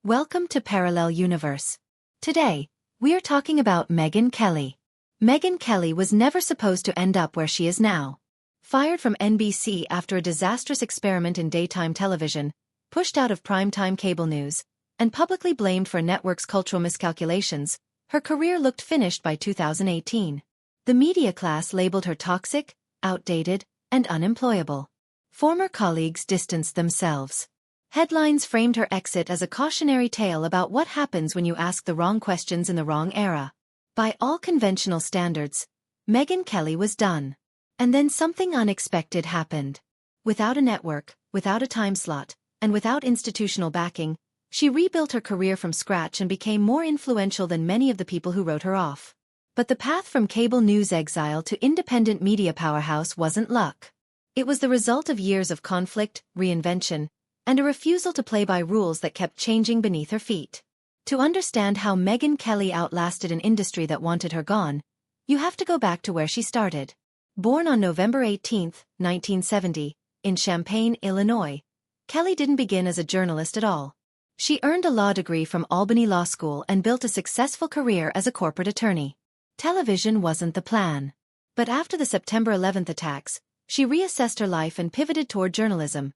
Welcome to Parallel Universe. Today, we're talking about Megyn Kelly. Megyn Kelly was never supposed to end up where she is now. Fired from NBC after a disastrous experiment in daytime television, pushed out of primetime cable news, and publicly blamed for a network's cultural miscalculations, her career looked finished by 2018. The media class labeled her toxic, outdated, and unemployable. Former colleagues distanced themselves. Headlines framed her exit as a cautionary tale about what happens when you ask the wrong questions in the wrong era. By all conventional standards, Megyn Kelly was done. And then something unexpected happened. Without a network, without a time slot, and without institutional backing, she rebuilt her career from scratch and became more influential than many of the people who wrote her off. But the path from cable news exile to independent media powerhouse wasn't luck. It was the result of years of conflict, reinvention, and a refusal to play by rules that kept changing beneath her feet. To understand how Megyn Kelly outlasted an industry that wanted her gone, you have to go back to where she started. Born on November 18, 1970, in Champaign, Illinois, Kelly didn't begin as a journalist at all. She earned a law degree from Albany Law School and built a successful career as a corporate attorney. Television wasn't the plan. But after the September 11th attacks, she reassessed her life and pivoted toward journalism,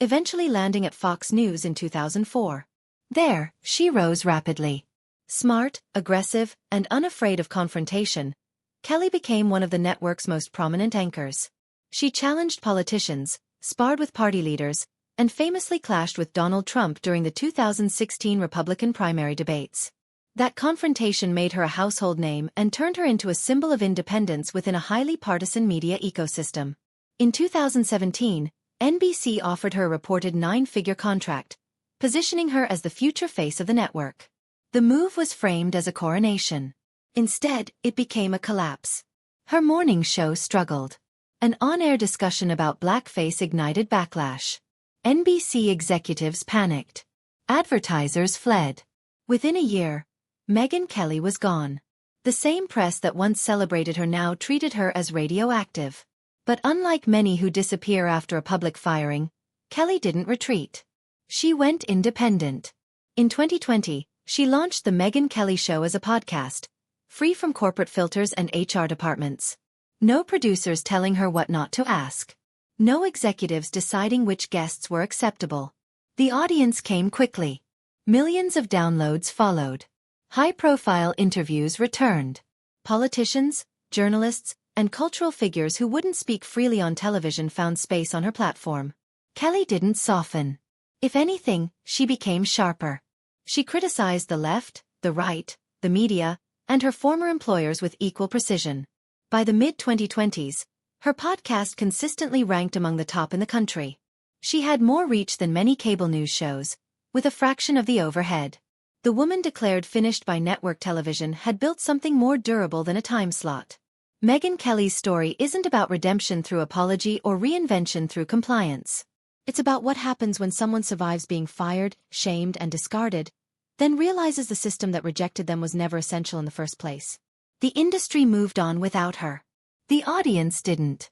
eventually landing at Fox News in 2004. There, she rose rapidly. Smart, aggressive, and unafraid of confrontation, Kelly became one of the network's most prominent anchors. She challenged politicians, sparred with party leaders, and famously clashed with Donald Trump during the 2016 Republican primary debates. That confrontation made her a household name and turned her into a symbol of independence within a highly partisan media ecosystem. In 2017, NBC offered her a reported 9-figure contract, positioning her as the future face of the network. The move was framed as a coronation. Instead, it became a collapse. Her morning show struggled. An on-air discussion about blackface ignited backlash. NBC executives panicked. Advertisers fled. Within a year, Megyn Kelly was gone. The same press that once celebrated her now treated her as radioactive. But unlike many who disappear after a public firing, Kelly didn't retreat. She went independent. In 2020, she launched The Megyn Kelly Show as a podcast, free from corporate filters and HR departments. No producers telling her what not to ask. No executives deciding which guests were acceptable. The audience came quickly. Millions of downloads followed. High-profile interviews returned. Politicians, journalists, and cultural figures who wouldn't speak freely on television found space on her platform. Kelly didn't soften. If anything, she became sharper. She criticized the left, the right, the media, and her former employers with equal precision. By the mid-2020s, her podcast consistently ranked among the top in the country. She had more reach than many cable news shows, with a fraction of the overhead. The woman declared finished by network television had built something more durable than a time slot. Megyn Kelly's story isn't about redemption through apology or reinvention through compliance. It's about what happens when someone survives being fired, shamed, and discarded, then realizes the system that rejected them was never essential in the first place. The industry moved on without her. The audience didn't.